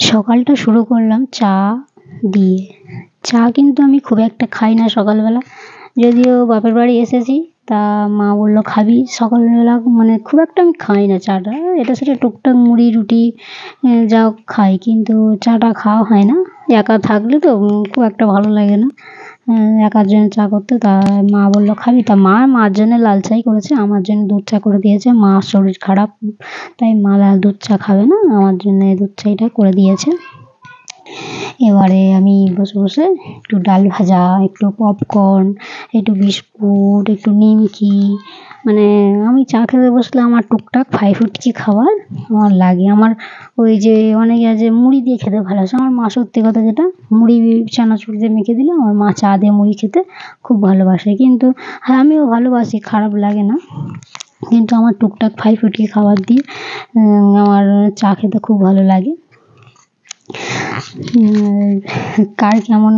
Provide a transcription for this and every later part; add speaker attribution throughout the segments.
Speaker 1: সকালটা শুরু করলাম চা দিয়ে। চা কিন্তু আমি খুব একটা খাই না সকালবেলা। যদিও বাপের বাড়ি এসেছি, তা মা বলল খাবি সকালবেলা, মানে খুব একটা আমি খাই না চাটা। এটা সেটা টুকটাক মুড়ি রুটি যা হোক খাই, কিন্তু চাটা খাওয়া হয় না। একা থাকলে তো খুব একটা ভালো লাগে না একার জন্য চা করতে। তা মা বলল খাবি, তা মার জন্য লাল চাই করেছে, আমার জন্য দুধ চা করে দিয়েছে। মার শরীর খারাপ, তাই মা দুধ চা খাবে না, আমার জন্য দুধ চাটা করে দিয়েছে। এবারে আমি বসে বসে একটু ডাল ভাজা, একটু পপকর্ন, একটু বিস্কুট, একটু নিমকি, মানে আমি চা খেতে বসলে আমার টুকটাক ফাইফুটকি খাবার আমার লাগে। আমার ওই যে অনেকে আছে মুড়ি দিয়ে খেতে ভালোবাসে, আমার মা সত্যি কথা যেটা মুড়ি চানাচুর দিয়ে মেখে দিলে আমার মা চা দিয়ে মুড়ি খেতে খুব ভালোবাসে। কিন্তু হ্যাঁ, আমিও ভালোবাসি, খারাপ লাগে না, কিন্তু আমার টুকটাক ফাইফুটকি খাবার দিয়ে আমার চা খেতে খুব ভালো লাগে। কার কেমন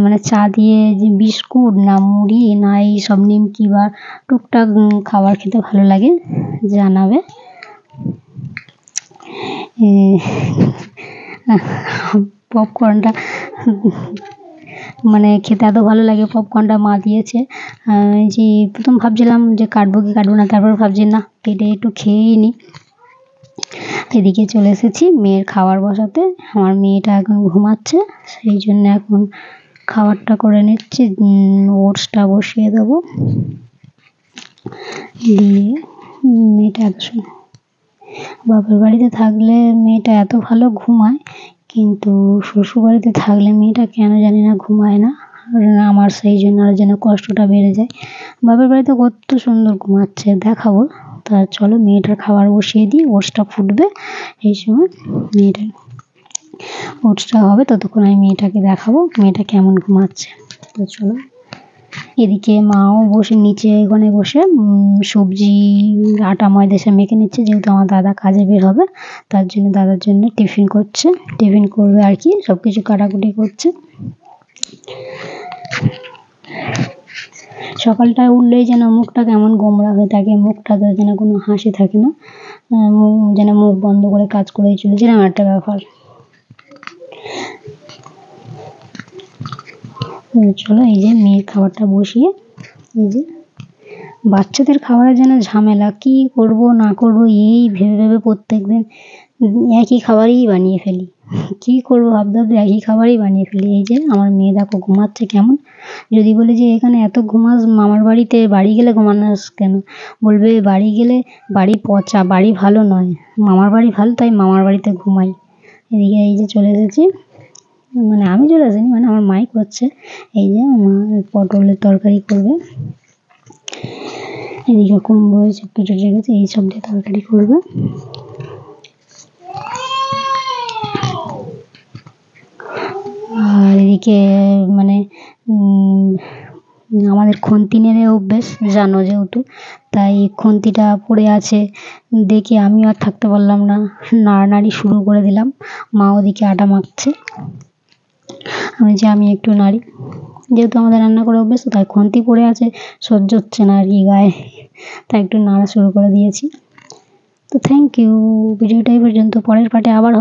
Speaker 1: মানে চা দিয়ে যে বিস্কুট না মুড়ি না এইসব নিমকি বা টুকটাক খাবার খেতে ভালো লাগে জানাবে। পপকর্নটা মানে খেতে এত ভালো লাগে, পপকর্নটা মা দিয়েছে। যে প্রথম ভাবছিলাম যে কাটবো কি কাটবো না, তারপর ভাবছি না কেটে একটু খেয়েই নিই। এদিকে চলে এসেছি মেয়ের খাবার বসাতে। আমার মেয়েটা এখন ঘুমাচ্ছে, সেই জন্য এখন খাবারটা করে নিচ্ছি। ওটসটা বসিয়ে দেবো, দিয়ে মেয়েটা বাপের বাড়িতে থাকলে মেয়েটা এত ভালো ঘুমায়, কিন্তু শ্বশুরবাড়িতে থাকলে মেয়েটা কেন জানি না ঘুমায় না। আমার সেই জন্য আর যেন কষ্টটা বেড়ে যায়। বাপের বাড়িতে কত সুন্দর ঘুমাচ্ছে, দেখাবো। তা চলো মেয়েটার খাবার বসিয়ে দিই, ওটসটা ফুটবে, এই সময় মেয়েটার ওটসটা হবে, ততক্ষণ আমি মেয়েটাকে দেখাবো মেয়েটা কেমন ঘুমাচ্ছে। তো চলো, এদিকে মাও বসে নিচে ওখানে বসে সবজি আটা ময়দা এসে মেখে নিচ্ছে, যেহেতু আমার দাদা কাজে বের হবে, তার জন্য দাদার জন্য টিফিন করছে, টিফিন করবে আর কি, সব কিছু কাটাকুটি করছে। সকালটায় উঠলেই যেন মুখটা কেমন গোমড়া হয়ে থাকে, মুখটাতে যেন কোনো হাসি থাকে না, যেন মুখ বন্ধ করে কাজ করেই চলেছে, এরকম একটা ব্যাপার। চলো, এই যে মেয়ের খাবারটা বসিয়ে, এই যে বাচ্চাদের খাবারের জন্য ঝামেলা, কি করব না করব এই ভেবে ভেবে প্রত্যেকদিন একই খাবারই বানিয়ে ফেলি। কি করব ভাবতে ভাবতে একই খাবারই বানিয়ে ফেলি। এই যে আমার মেয়ে দেখো ঘুমাচ্ছে কেমন। যদি বলে যে এখানে এত ঘুমাস, মামার বাড়িতে বাড়ি গেলে ঘুমানোস কেন, বলবে বাড়ি গেলে বাড়ি পচা, বাড়ি ভালো নয়, মামার বাড়ি ভালো, তাই মামার বাড়িতে ঘুমাই। এদিকে এই যে চলে এসেছি, মানে আমি চলে আসিনি, মানে আমার মাই করছে। এই যে আমার পটলের তরকারি করবে, এদিকে কুমড়ো সব কেটে রেখেছে, এই সব দিয়ে তরকারি করবে। আর এদিকে মানে আমাদের খুন্তি নেড়ে অভ্যেস জানো যেহেতু, তাই খুন্তিটা পড়ে আছে দেখে আমি আর থাকতে পারলাম না, নাড়ানাড়ি শুরু করে দিলাম। মা ওদিকে আটা মাখছে, আমি একটু নাড়ি, যেহেতু আমাদের রান্না করে অভ্যেস, তাই খুন্তি পড়ে আছে, সহ্য হচ্ছে না আর কি গায়ে, তাই একটু নাড়া শুরু করে দিয়েছি। তো থ্যাংক ইউ, ভিডিওটা এই পর্যন্ত, পরের পার্টে আবার